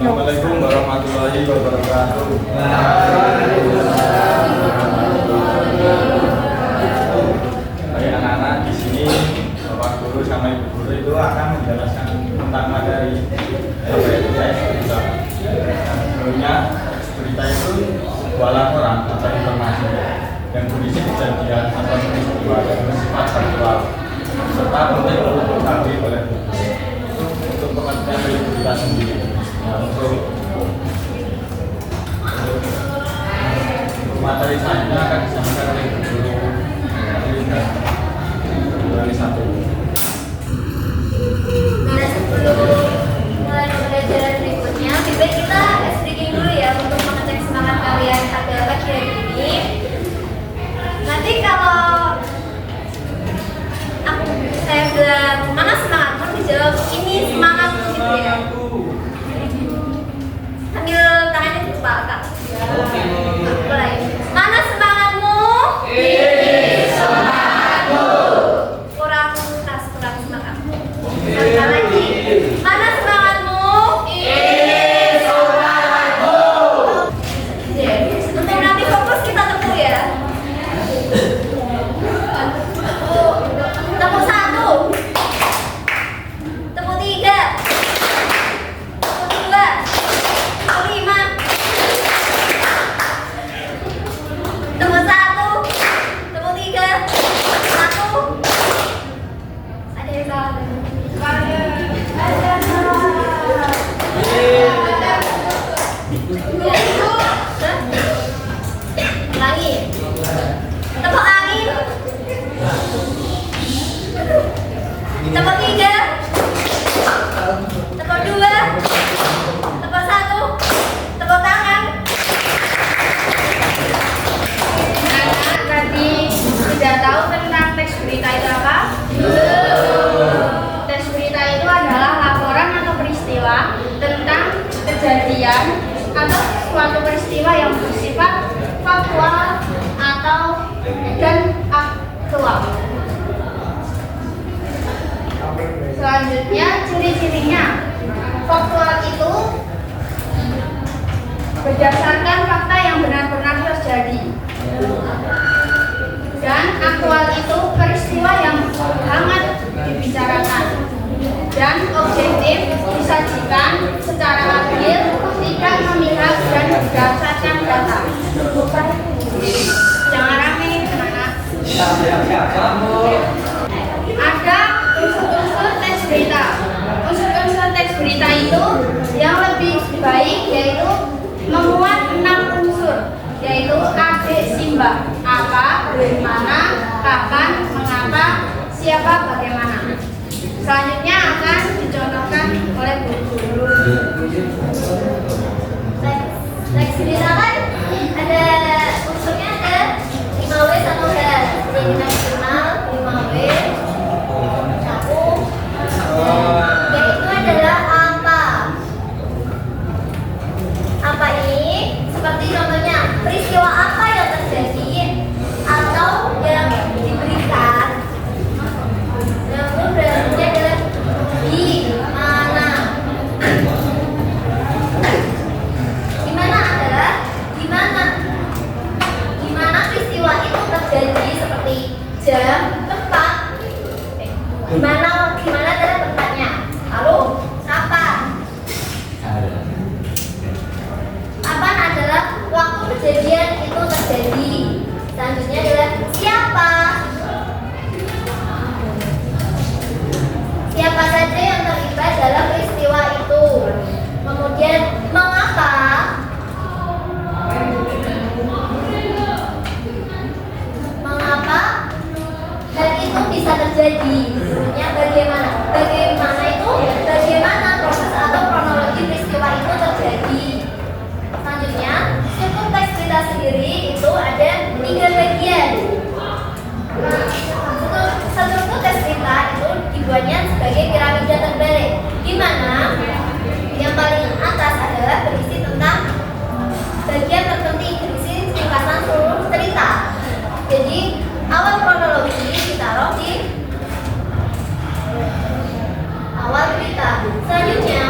Assalamualaikum warahmatullahi wabarakatuh. Baik anak-anak, di sini Bapak Guru sama Ibu Guru itu akan menjelaskan tentang materi apa itu teks berita. Sebelumnya berita itu sebuah laporan atau informasi yang berisi kejadian atau peristiwa yang bersifat faktual serta penting untuk diketahui oleh publik untuk pengertian dari berita sendiri. Untuk materi selanjutnya akan disampaikan oleh Guru dari satu. Nah, sebelum mulai pembelajaran berikutnya, lebih baik kita speaking dulu ya untuk mengecek semangat kalian pada pagi hari ini. Nanti kalau saya bilang mana semangatmu, dijawab ini semangatku gitu ya. Sambil tangannya di kepala Kak. Mulai. Mana semangatmu? Ini semangatmu. Kurang keras, kurang semangat. Sampai lagi. Mana semangatmu? Ini semangatmu. Untuk nanti fokus kita tepuk ya. Tepuk 1. Tepuk 3. Tepuk 2. Tepuk 5. Tepuk 1. Tepuk 3. 1. Ada yang salah. Lagi. Tepuk angin. Tepuk 3. Tepuk 2. Tepuk 1. Tepuk tangan. Anak tadi sudah tahu tentang teks berita itu apa? Teks berita itu adalah laporan atau peristiwa tentang kejadian atau suatu peristiwa yang bersifat faktual atau dan aktual. Selanjutnya ciri-cirinya. Faktual itu berdasarkan fakta yang benar-benar terjadi. Dan aktual itu peristiwa yang hangat dibicarakan dan objektif disajikan secara adil, tidak memihak dan berdasarkan data. Jangan rame, anak. Ada unsur-unsur teks berita. Unsur-unsur teks berita itu yang lebih baik yaitu memuat 6 unsur, yaitu A, B, Simba. Apa, dari mana, kapan, mengapa, siapa, bagaimana. Selanjutnya akan dicontohkan oleh Bu Guru. Teks berita kan ada unsurnya ada 5W 1H. Jadi kita kenal 5W 1. Yaitu adalah apa. Apa ini seperti contohnya peristiwa apa yang terjadi atau yang diberikan. Namun berarti adalah di mana. Di mana adalah di mana. Di mana peristiwa itu terjadi seperti jam, tempat. Di mana adalah tempatnya. Lalu kapan? Kapan adalah waktu kejadian itu terjadi. Selanjutnya adalah siapa. Siapa saja yang terlibat dalam peristiwa itu. Kemudian mengapa. Mengapa hal itu bisa terjadi. Sebenarnya bagaimana. Bagaimana itu, bagaimana proses atau kronologi peristiwa itu terjadi. Selanjutnya, struktur teks berita sendiri itu ada 3 bagian. Struktur teks berita itu dibuatnya sebagai piramida terbalik, di mana yang paling atas adalah berisi tentang bagian terpenting, berisi ringkasan seluruh cerita. Jadi awal kronologi ditaruh di awal berita. Selanjutnya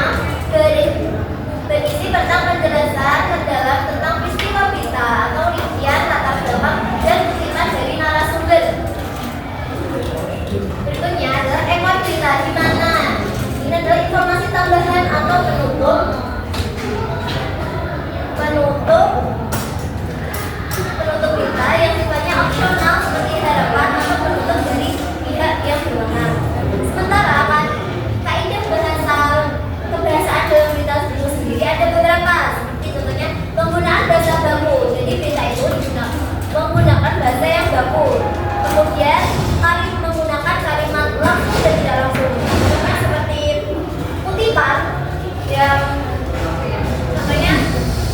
berisi tentang penjelasan mendalam tentang peristiwa berita atau rincian latar belakang dan kutipan dari narasumber. Berikutnya adalah ekor berita di mana ini adalah informasi tambahan atau penutup berita yang sifatnya opsional seperti harapan atau penutup dari pihak yang berwenang. Sementara kaidah kebahasaan dalam berita itu sendiri ada beberapa, seperti contohnya penggunaan bahasa baku. Jadi berita itu menggunakan bahasa yang baku. Kemudian menggunakan kalimat langsung dan tidak langsung. Contohnya seperti kutipan yang contohnya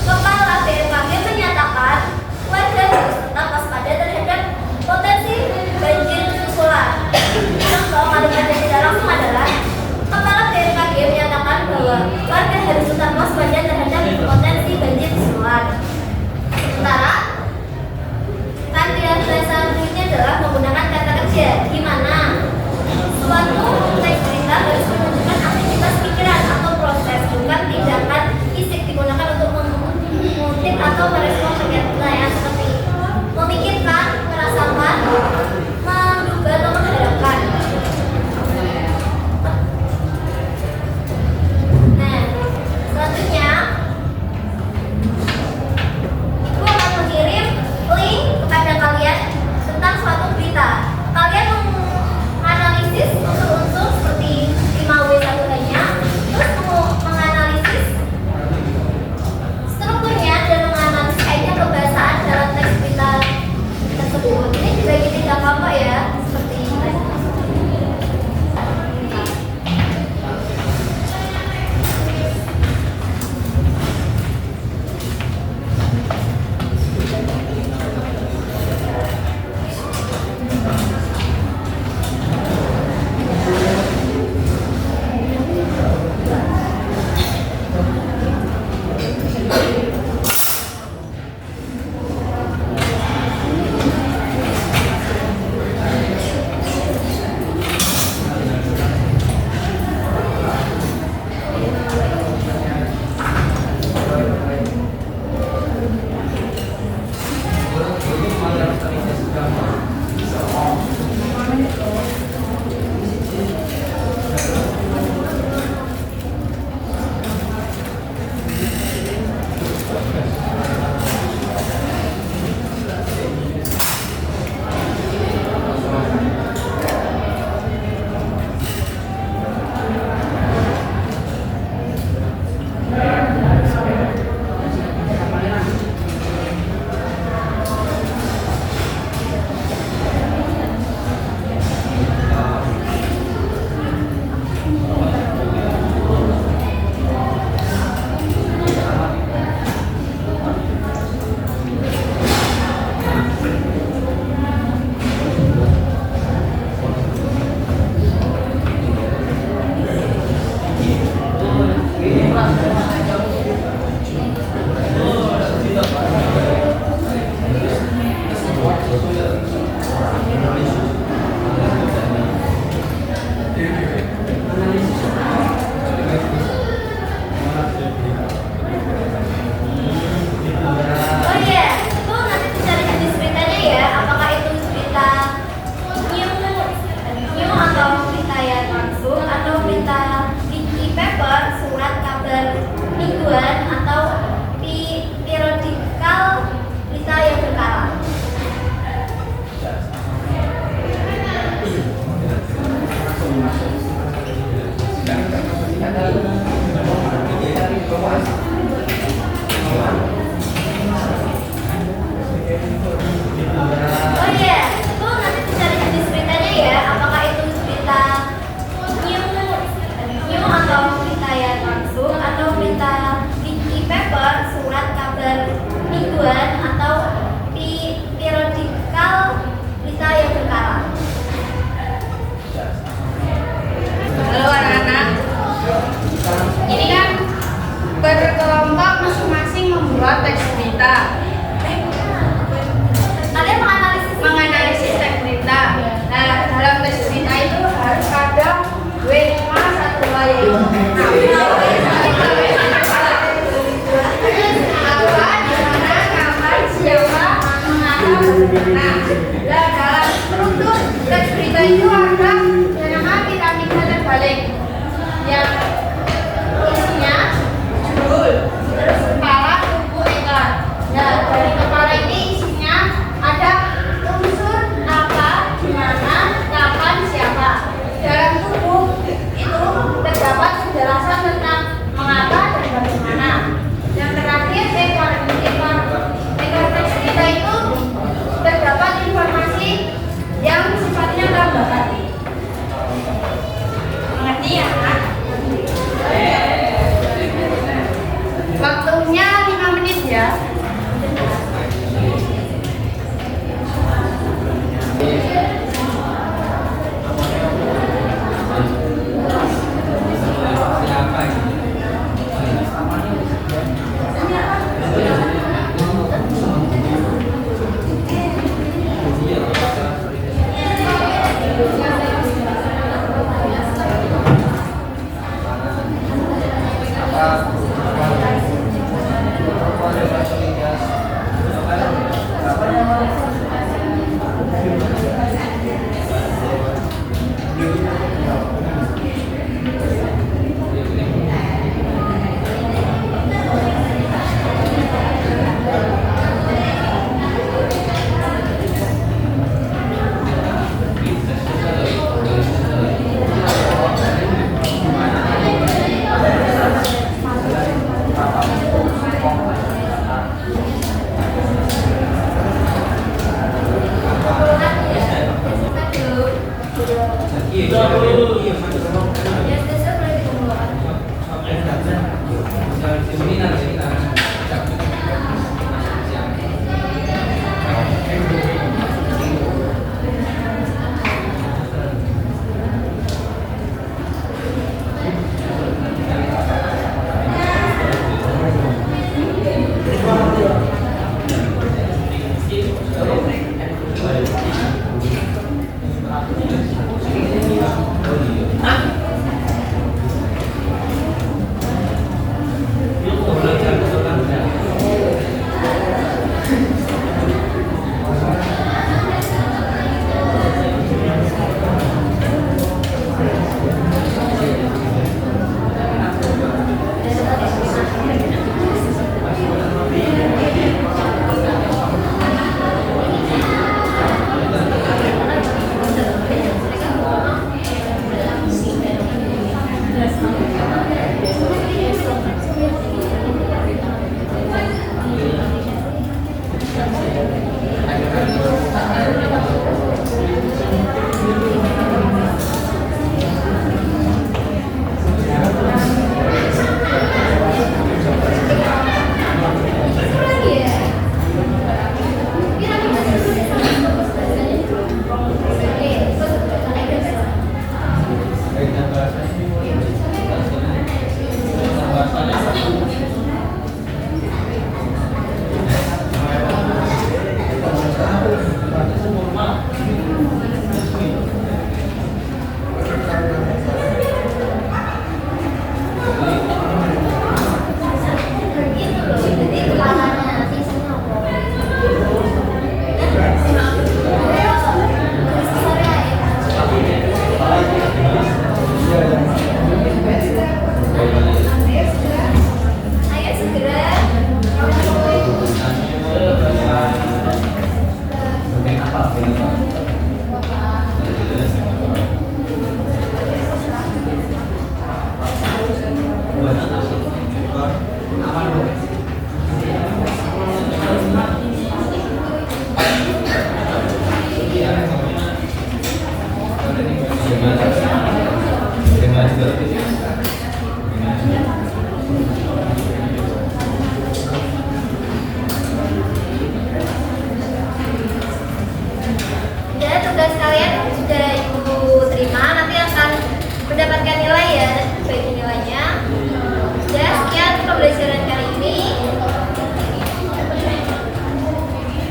kepala BMKG menyatakan warga harus tetap waspada terhadap potensi banjir susulan. Contoh kalimat yang tidak langsung adalah kepala BMKG menyatakan bahwa warga harus tetap waspada terhadap potensi banjir susulan. Sementara kaidah bahasa berikutnya adalah menggunakan kata kerja, di mana suatu teks berita harus menunjukkan aktivitas pikiran atau proses, bukan tindakan fisik digunakan untuk mengutip atau merespon pertanyaan seperti memikirkan, merasakan, menduga atau mengharapkan. Nah, selanjutnya Ibu akan mengirim link kepada kalian tentang suatu berita. Kalian menganalisis unsur-unsur seperti 5W1 lainnya, terus menganalisis strukturnya dan menganalisis kaidah kebahasaan dalam teks berita tersebut. Ini dibagi 3 kelompok ya, seperti tadi. Nah, dalam struktur teks berita itu ada yang namanya piramida terbalik yang isinya judul, terus kepala, tubuh, ekor. Nah, dari kepala ini isinya ada unsur apa, gimana, kapan, siapa. Dalam tubuh itu terdapat penjelasan tentang mengapa dan bagaimana. Yang terakhir ekor teks berita itu terdapat informasi yang sifatnya tambahan. Mengerti ya, Kak? Waktunya 5 menit ya.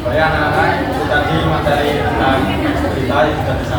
Baik anak-anak, itu tadi materi tentang berita yang sudah disampaikan